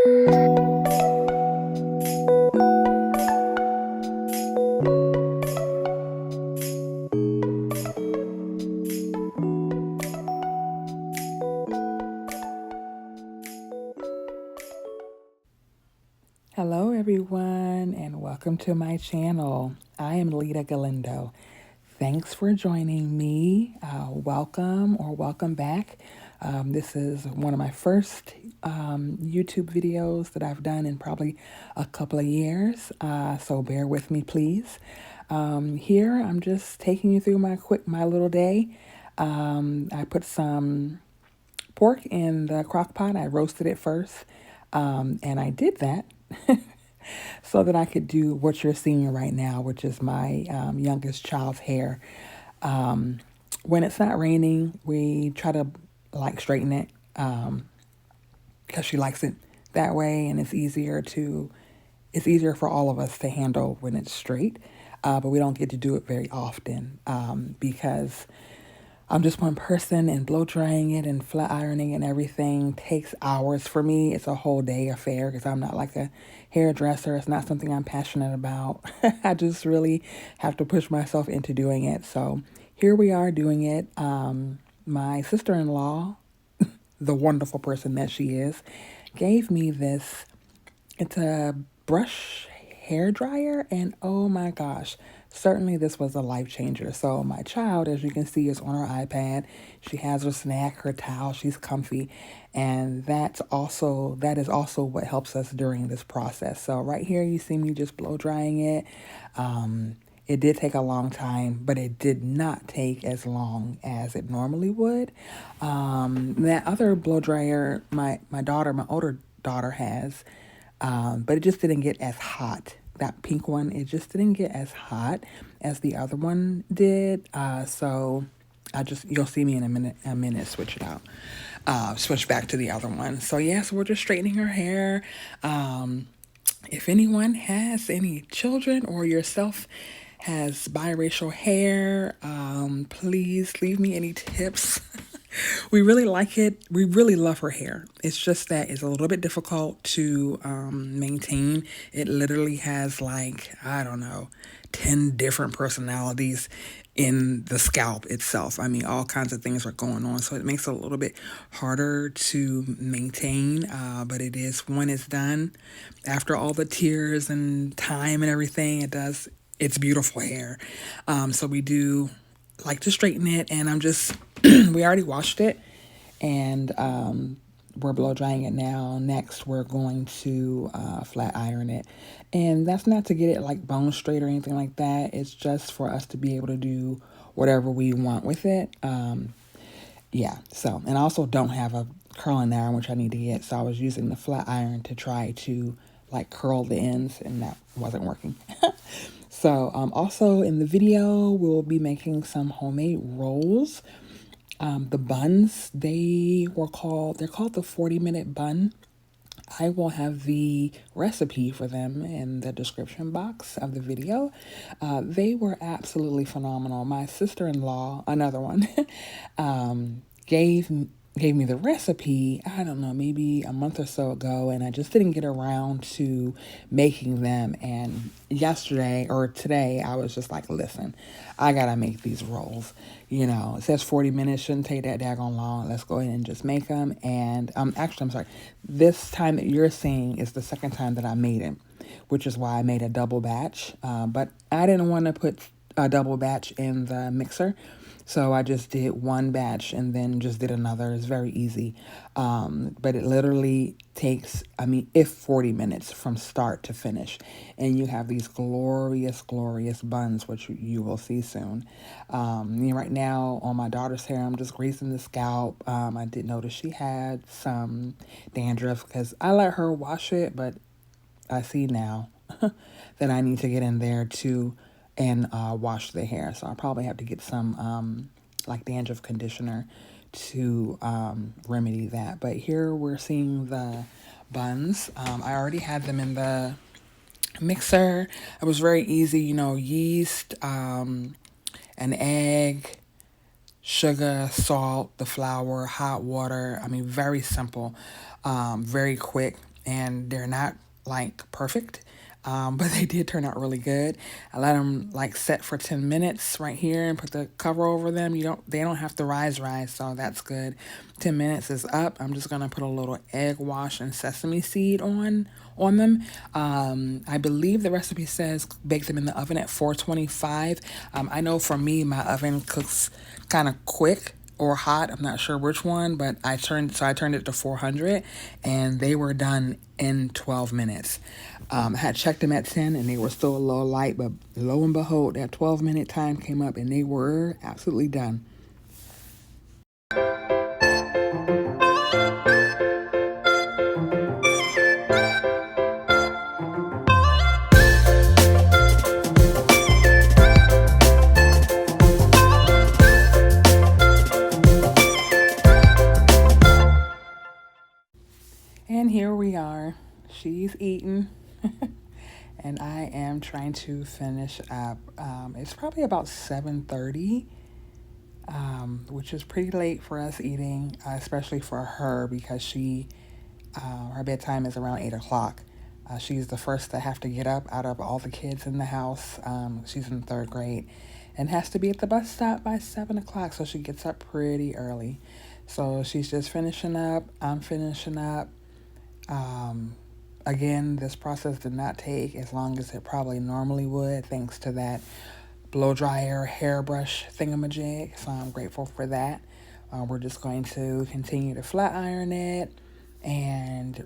Hello everyone and welcome to my channel. I am Lita Galindo. Thanks for joining me. Welcome back. This is one of my first YouTube videos that I've done in probably a couple of years, so bear with me please. Here I'm just taking you through my little day. I put some pork in the crock pot. I roasted it first, and I did that so that I could do what you're seeing right now, which is my youngest child's hair. When it's not raining, we try to straighten it because she likes it that way, and it's easier for all of us to handle when it's straight. But we don't get to do it very often because I'm just one person, and blow drying it and flat ironing and everything takes hours for me. It's a whole day affair because I'm not like a hairdresser. It's not something I'm passionate about. I just really have to push myself into doing it. So here we are doing it. My sister-in-law, the wonderful person that she is, gave me this. It's a brush hair dryer, and oh my gosh, certainly this was a life changer. So my child, as you can see, is on her iPad. She has her snack, her towel, she's comfy, and that is also what helps us during this process. So right here you see me just blow drying it. It did take a long time, but it did not take as long as it normally would. That other blow dryer my older daughter has, but it just didn't get as hot. That pink one, it just didn't get as hot as the other one did. So you'll see me in a minute switch it out. Switch back to the other one. So yes, we're just straightening her hair. If anyone has any children or yourself has biracial hair, please leave me any tips. We really like it. We really love her hair. It's just that it's a little bit difficult to maintain. It literally has I don't know, 10 different personalities in the scalp itself. I mean, all kinds of things are going on. So it makes it a little bit harder to maintain. But it is, when it's done, after all the tears and time and everything, it's beautiful hair. So we do like to straighten it, and I'm just, we already washed it, and we're blow drying it now. Next, we're going to flat iron it. And that's not to get it bone straight or anything like that. It's just for us to be able to do whatever we want with it. Yeah, so, and I also don't have a curling iron, which I need to get. So I was using the flat iron to try to curl the ends, and that wasn't working. So also in the video, we'll be making some homemade rolls. The buns, they're called the 40-minute bun. I will have the recipe for them in the description box of the video. They were absolutely phenomenal. My sister-in-law, another one, gave me the recipe, I don't know, maybe a month or so ago, and I just didn't get around to making them. And yesterday or today, I was just listen, I gotta make these rolls. It says 40 minutes, shouldn't take that daggone long. Let's go ahead and just make them. And actually, I'm sorry, this time that you're seeing is the second time that I made it, which is why I made a double batch. But I didn't want to put a double batch in the mixer, so I just did one batch and then just did another. It's very easy. But it literally takes, 40 minutes from start to finish. And you have these glorious, glorious buns, which you will see soon. Right now on my daughter's hair, I'm just greasing the scalp. I did notice she had some dandruff because I let her wash it, but I see now that I need to get in there too and wash the hair. So I'll probably have to get some dandruff conditioner to remedy that. But here we're seeing the buns. I already had them in the mixer. It was very easy, yeast, an egg, sugar, salt, the flour, hot water. Very simple, very quick. and they're not like perfect. But they did turn out really good. I let them like set for 10 minutes right here and put the cover over them. They don't have to rise, so that's good. 10 minutes is up. I'm just gonna put a little egg wash and sesame seed on them. I believe the recipe says bake them in the oven at 425. I know for me, my oven cooks kind of quick or hot. I'm not sure which one, but I turned it to 400, and they were done in 12 minutes. I had checked them at 10, and they were still a little light, but lo and behold, that 12-minute time came up, and they were absolutely done. And here we are. She's eating. And I am trying to finish up. It's probably about 7:30, which is pretty late for us eating, especially for her because her bedtime is around 8 o'clock. She's the first to have to get up out of all the kids in the house. She's in third grade and has to be at the bus stop by 7 o'clock, so she gets up pretty early. So she's just finishing up. I'm finishing up. Again, this process did not take as long as it probably normally would, thanks to that blow dryer hairbrush thingamajig. So I'm grateful for that. We're just going to continue to flat iron it and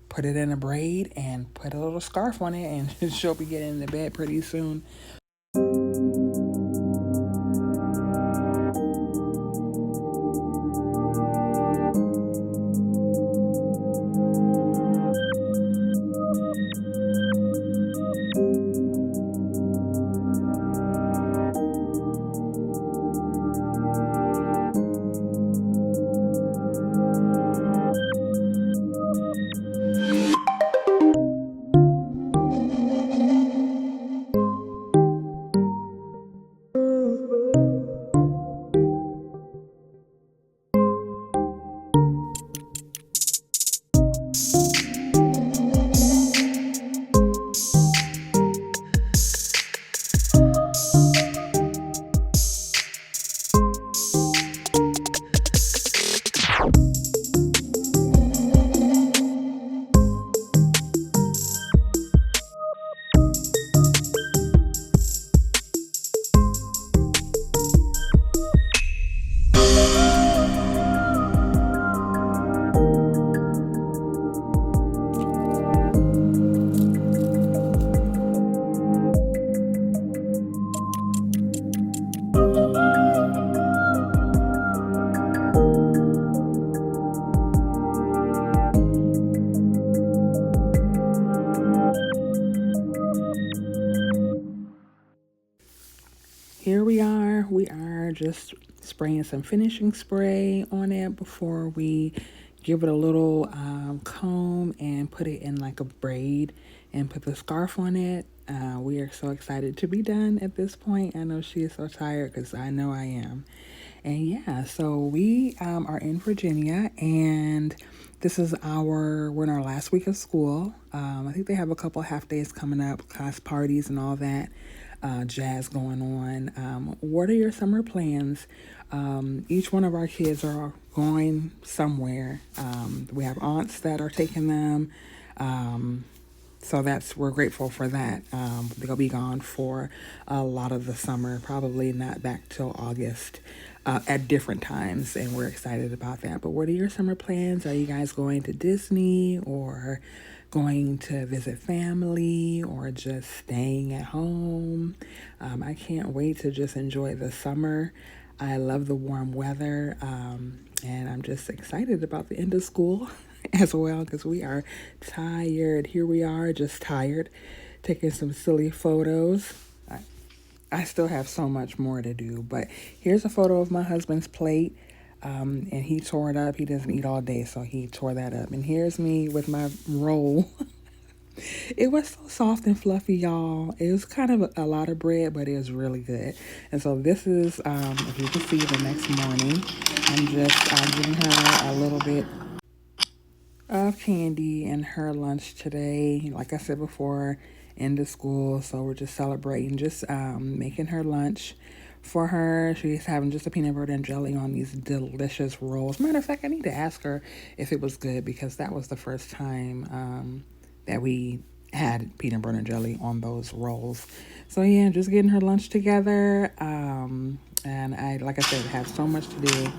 put it in a braid and put a little scarf on it, and she'll be getting into bed pretty soon. Here we are. We are just spraying some finishing spray on it before we give it a little comb and put it in like a braid and put the scarf on it. We are so excited to be done at this point. I know she is so tired because I know I am. And yeah, so we are in Virginia, and we're in our last week of school. I think they have a couple half days coming up, class parties and all that jazz going on. What are your summer plans? Each one of our kids are going somewhere. We have aunts that are taking them. So we're grateful for that. They'll be gone for a lot of the summer, probably not back till August, at different times, and we're excited about that. But what are your summer plans? Are you guys going to Disney or going to visit family or just staying at home? I can't wait to just enjoy the summer. I love the warm weather, and I'm just excited about the end of school as well because we are tired. Here we are, just tired, taking some silly photos. I still have so much more to do, but here's a photo of my husband's plate, and he tore it up. He doesn't eat all day, so he tore that up. And here's me with my roll. It was so soft and fluffy, y'all. It was kind of a lot of bread, but it was really good. And so this is, if you can see, the next morning. I'm just giving her a little bit of candy in her lunch today. Like I said before, end of school, so we're just celebrating, just making her lunch for her. She's having just a peanut butter and jelly on these delicious rolls. Matter of fact, I need to ask her if it was good because that was the first time that we had peanut butter and jelly on those rolls. So yeah, just getting her lunch together. And I, like I said, have so much to do.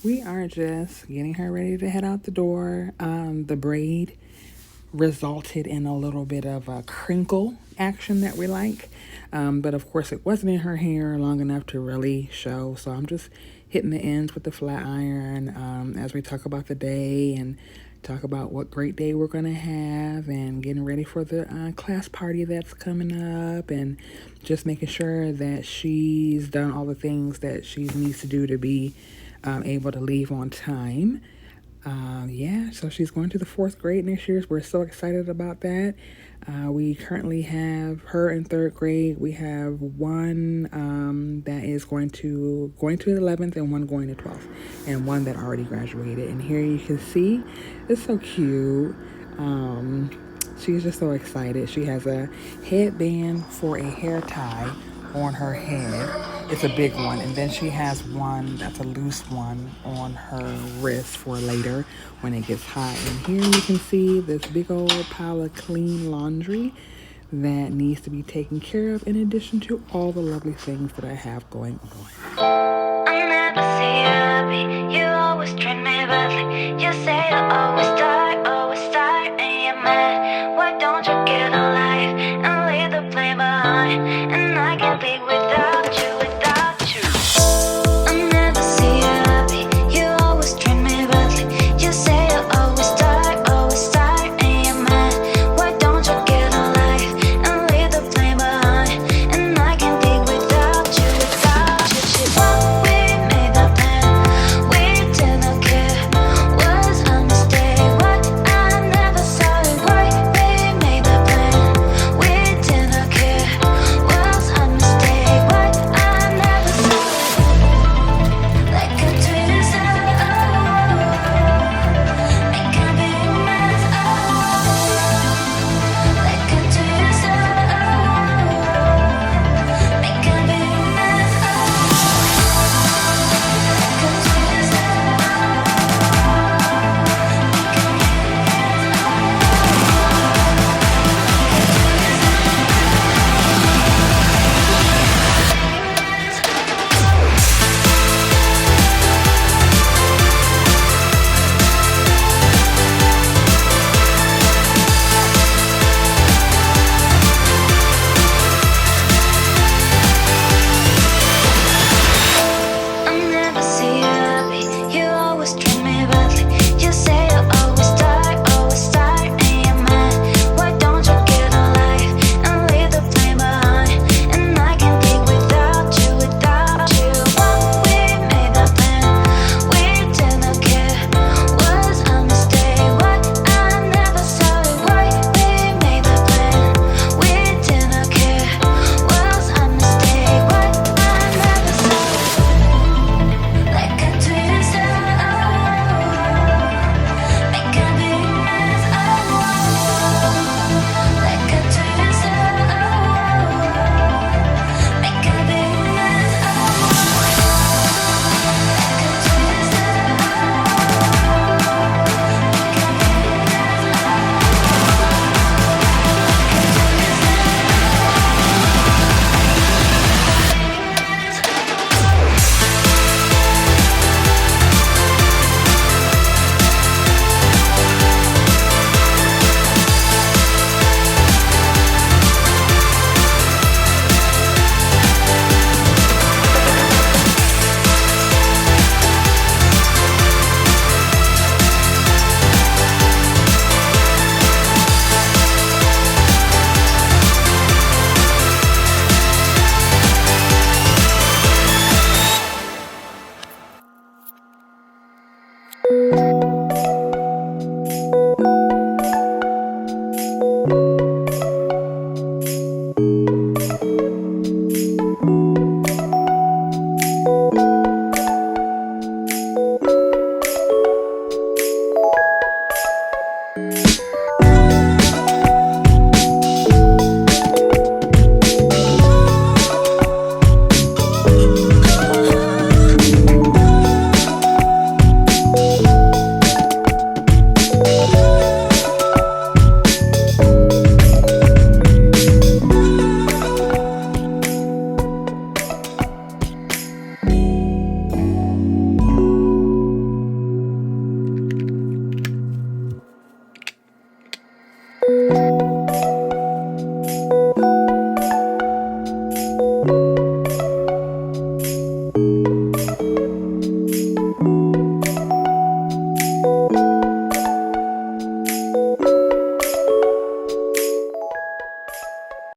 We are just getting her ready to head out the door. The braid resulted in a little bit of a crinkle action that we like. But of course, it wasn't in her hair long enough to really show. So I'm just hitting the ends with the flat iron as we talk about the day and talk about what great day we're going to have and getting ready for the class party that's coming up and just making sure that she's done all the things that she needs to do to be able to leave on time. Yeah, so she's going to the 4th grade next year. We're so excited about that. We currently have her in 3rd grade. We have one that is going to 11th and one going to 12th and one that already graduated. And here you can see, it's so cute. She's just so excited. She has a headband for a hair tie on her head. It's a big one, and then she has one that's a loose one on her wrist for later when it gets hot. And here you can see this big old pile of clean laundry that needs to be taken care of in addition to all the lovely things that I have going on. I never see you happy, you always treat me badly. You say you always tired, and you're mad. Why don't you get a life and leave the blame behind? And I can't be without you. I never see you happy, you always treat me badly. You say you always tired, and you're mad. Why don't you get a life and leave the blame behind? And I can't be without you.